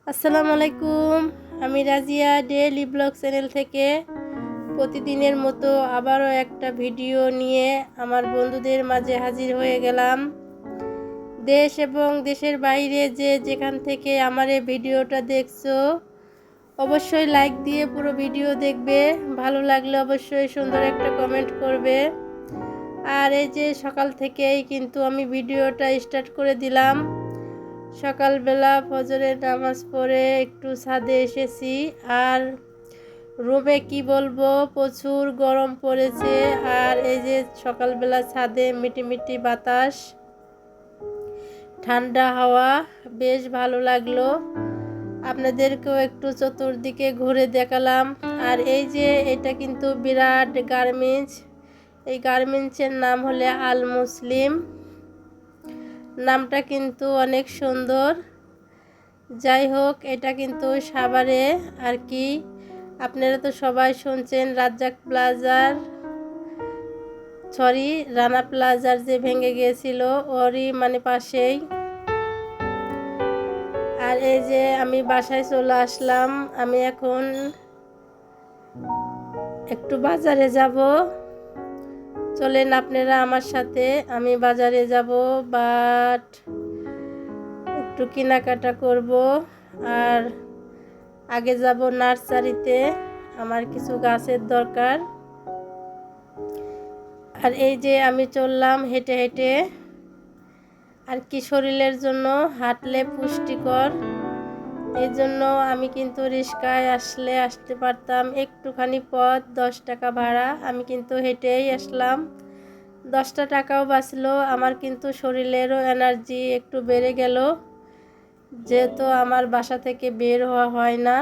আসসালামু আলাইকুম। আমি রাজিয়া ডেইলি ব্লগ চ্যানেল থেকে প্রতিদিনের মতো আবারও একটা ভিডিও নিয়ে আমার বন্ধুদের মাঝে হাজির হয়ে গেলাম। দেশ এবং দেশের বাইরে যে যেখান থেকে আমার এই ভিডিওটা দেখছো অবশ্যই লাইক দিয়ে পুরো ভিডিও দেখবে। ভালো লাগলে অবশ্যই সুন্দর একটা কমেন্ট করবে। আর এই যে সকাল থেকেই কিন্তু আমি ভিডিওটা স্টার্ট করে দিলাম। সকালবেলা ফজরের নামাজ পড়ে একটু ছাদে এসেছি। আর রুমে কি বলবো, প্রচুর গরম পড়েছে। আর এই যে সকালবেলা ছাদে মিটি বাতাস, ঠান্ডা হাওয়া, বেশ ভালো লাগলো। আপনাদেরকেও একটু চতুর্দিকে ঘুরে দেখালাম। আর এই যে এটা কিন্তু বিরাট গার্মেন্টস। এই গার্মেন্টসের নাম হলে আল মুসলিম। নামটা কিন্তু অনেক সুন্দর। যাই হোক, এটা কিন্তু সাভারে আর কি। আপনারা তো সবাই শুনছেন রানা প্লাজার যে ভেঙে গিয়েছিল, ওরই পাশেই। আর এই যে আমি বাসায় চলে আসলাম। আমি এখন একটু বাজারে যাব। চলেন আপনারা আমার সাথে, আমি বাজারে যাব, বাট একটু কেনাকাটা করব। আর আগে যাব নার্সারিতে, আমার কিছু গাছের দরকার। আর এই যে আমি চললাম হেঁটে হেঁটে। আর কি শরীরের জন্য হাঁটলে পুষ্টিকর, এই জন্য আমি কিন্তু রিক্সায় আসতে পারতাম, একটুখানি পথ 10 টাকা ভাড়া, আমি কিন্তু হেঁটেই আসলাম। 10টা টাকাও বাঁচলো আমার, কিন্তু শরীরেরও এনার্জি একটু বেড়ে গেল, যেহেতু আমার বাসা থেকে বের হওয়া হয় না।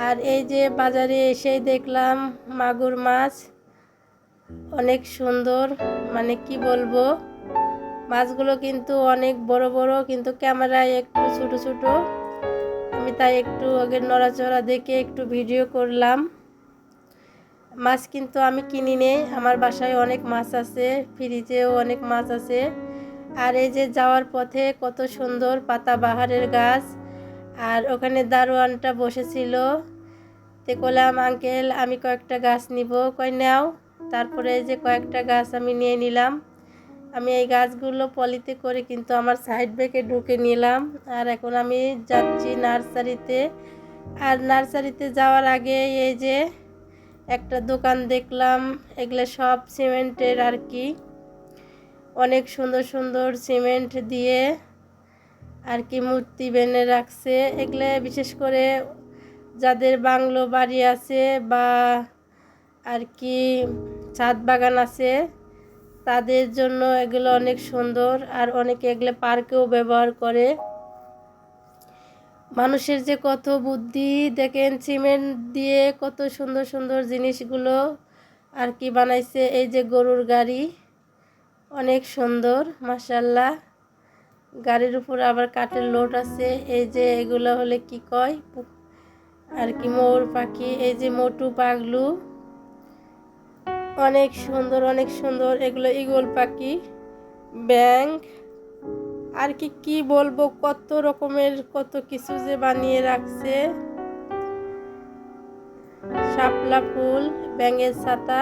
আর এই যে বাজারে এসেই দেখলাম মাগুর মাছ, অনেক সুন্দর, কি বলবো, মাছগুলো কিন্তু অনেক বড় বড়, কিন্তু ক্যামেরায় একটু ছোট ছোট। আমি তাই একটু আগে নড়াচড়া দেখে একটু ভিডিও করলাম। মাছ কিন্তু আমি কিনি নেই, আমার বাসায় অনেক মাছ আছে, ফ্রিজেও অনেক মাছ আছে। আর এই যে যাওয়ার পথে কত সুন্দর পাতাবাহারের গাছ। আর ওখানে দারোয়ানটা বসেছিল, তে কলাম আঙ্কেল আমি কয়েকটা গাছ নিব, কই নাও। তারপরে এই যে কয়েকটা গাছ আমি নিয়ে নিলাম। আমি এই গাছগুলো পলিতে করে কিন্তু আমার সাইড ব্যাগে ঢুকে নিলাম। আর এখন আমি যাচ্ছি নার্সারিতে। আর নার্সারিতে যাওয়ার আগে এই যে একটা দোকান দেখলাম, এগুলো সব সিমেন্টের আর কি। অনেক সুন্দর সুন্দর সিমেন্ট দিয়ে আর কি মূর্তি বেনে রাখছে। এগুলো বিশেষ করে যাদের বাংলো বাড়ি আছে বা আর কি ছাদ বাগান আছে, তাদের জন্য এগুলো অনেক সুন্দর। আর অনেকে এগুলো পার্কেও ব্যবহার করে। মানুষের যে কত বুদ্ধি দেখেন, সিমেন্ট দিয়ে কত সুন্দর সুন্দর জিনিসগুলো আর কি বানাইছে। এই যে গরুর গাড়ি, অনেক সুন্দর মাশাআল্লাহ। গাড়ির উপর আবার কাঠের লোট আছে। এই যে এগুলো হলে কি কয় আর কি, ময়ূর পাখি। এই যে মোটু পাগলু, অনেক সুন্দর অনেক সুন্দর। এগুলো ঈগল পাখি, ব্যাঙ, আর কি কি বলবো, কত রকমের কত কিছু যে বানিয়ে রাখছে। শাপলা ফুল, ব্যাঙের ছাতা,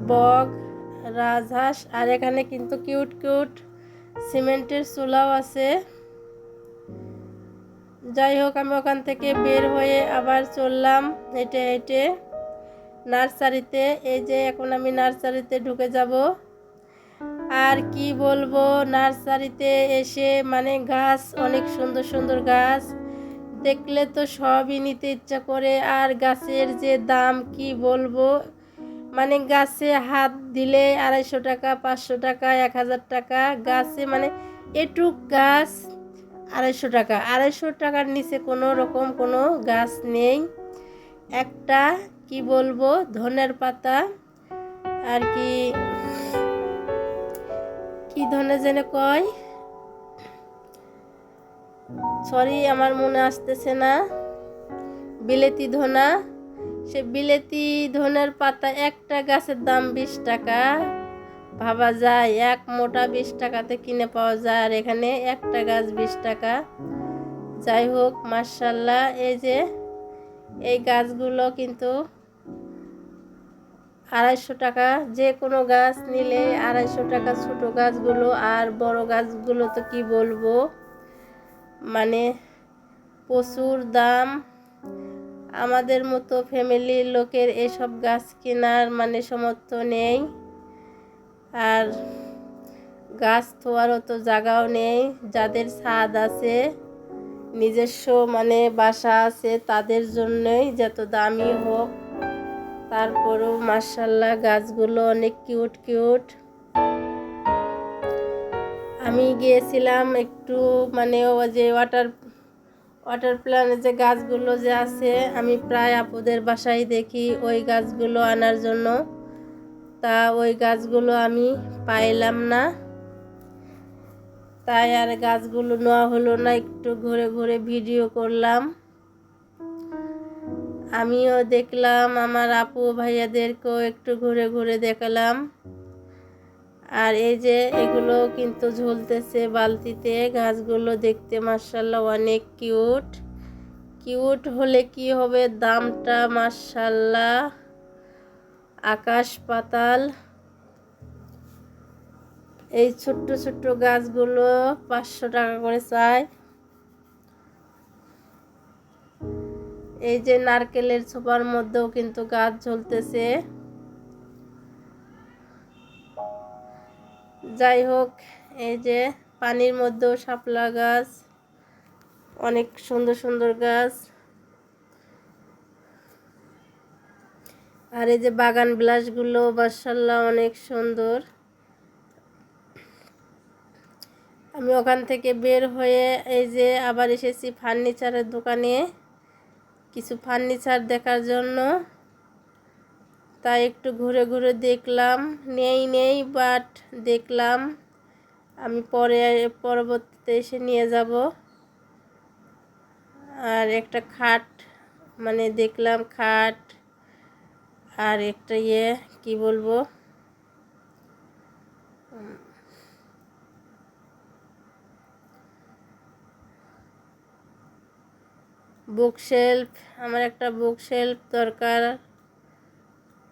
বক, রাজহাঁস। আর এখানে কিন্তু কিউট কিউট সিমেন্টের চুলাও আছে। যাই হোক, আমি ওখান থেকে বের হয়ে আবার চললাম হেঁটে হেঁটে নার্সারিতে। এই যে এখন আমি নার্সারিতে ঢুকে যাব। আর কি বলবো, নার্সারিতে এসে গাছ, অনেক সুন্দর সুন্দর গাছ দেখলে তো সবই নিতে ইচ্ছা করে। আর গাছের যে দাম কি বলবো, গাছে হাত দিলে 250 টাকা, 500 টাকা, 1000 টাকা গাছে। এটুক গাছ 250 টাকা, 250 টাকার নিচে কোনো রকম কোনো গাছ নেই। একটা কি বলবো, ধনের পাতা আর কি কি ধনে যেন কয়, সরি আমার মনে আসতেছে না, বিলেতি ধনা। সে বিলেতি ধনের পাতা একটা গাছের দাম 20 টাকা, ভাবা যায় এক মোটা 20 টাকাতে কিনে পাওয়া যায়, আর এখানে একটা গাছ 20 টাকা। যাই হোক মাশাআল্লাহ, এই যে এই গাছগুলো কিন্তু 250 টাকা। যে কোনো গাছ নিলে 250 টাকা, ছোটো গাছগুলো। আর বড় গাছগুলো তো কি বলবো, মানে প্রচুর দাম। আমাদের মতো ফ্যামিলির লোকের এসব গাছ কেনার মানে সামর্থ্য নেই, আর গাছ থোয়ারও তো জায়গাও নেই। যাদের ছাদ আছে, নিজস্ব মানে বাসা আছে, তাদের জন্যই যত দামি হোক, তারপরেও মাশাআল্লাহ গাছগুলো অনেক কিউট কিউট। আমি গিয়েছিলাম একটু মানে ও যে ওয়াটার প্ল্যান্টের যে গাছগুলো যে আছে, আমি প্রায় আপুদের বাসায় দেখি ওই গাছগুলো আনার জন্য। তা ওই গাছগুলো আমি পাইলাম না, তাই আর গাছগুলো নেওয়া হলো না। একটু ঘুরে ঘুরে ভিডিও করলাম, আমিও দেখলাম, আমার আপু ভাইয়াদেরকেও একটু ঘুরে ঘুরে দেখালাম। আর এই যে এগুলো কিন্তু ঝুলতেছে বালতিতে। গাছগুলো দেখতে মাশাআল্লাহ অনেক কিউট। কিউট হলে কি হবে, দামটা মাশাআল্লাহ আকাশ পাতাল। এই ছোট্ট ছোট্ট গাছগুলো 500 টাকা করে চায়। এই যে নারকেলের ছোপার মধ্যেও কিন্তু গাছ ঝুলতেছে। যাই হোক, এই যে পানির মধ্যেও শাপলা গাছ, অনেক সুন্দর সুন্দর গাছ। আর এই যে বাগান বিলাসগুলো মাশাআল্লাহ অনেক সুন্দর। আমি ওখান থেকে বের হয়ে এই যে আবার এসেছি ফার্নিচারের দোকানে কিছু ফার্নিচার দেখার জন্য। তাই একটু ঘুরে ঘুরে দেখলাম, নেই বাট দেখলাম। আমি পরবর্তীতে এসে নিয়ে যাব। আর একটা খাট মানে দেখলাম, খাট আর একটা কি বলবো, বুকশেলফ। আমার একটা বুকশেলফ দরকার।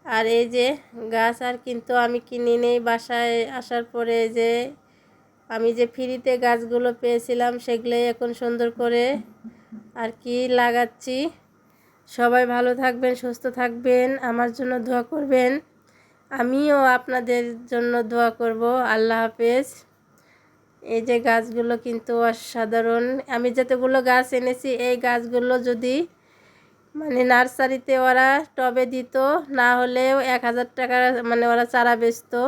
আর এই যে গাছ আর কিন্তু আমি কিনে নেই, বাসায় আসার পরে যে আমি যে ফ্রিতে গাছগুলো পেয়েছিলাম সেগুলোই এখন সুন্দর করে আর কি লাগাচ্ছি। সবাই ভালো থাকবেন, সুস্থ থাকবেন, আমার জন্য দোয়া করবেন, আমিও আপনাদের জন্য দোয়া করব। আল্লাহ হাফেজ। এই যে গাছগুলো কিন্তু অসাধারণ। আমি যতগুলো গাছ এনেছি, এই গাছগুলো যদি মানে নার্সারিতে ওরা টবে দিত, না হলেও 1000 টাকা মানে ওরা চারা বেচতো।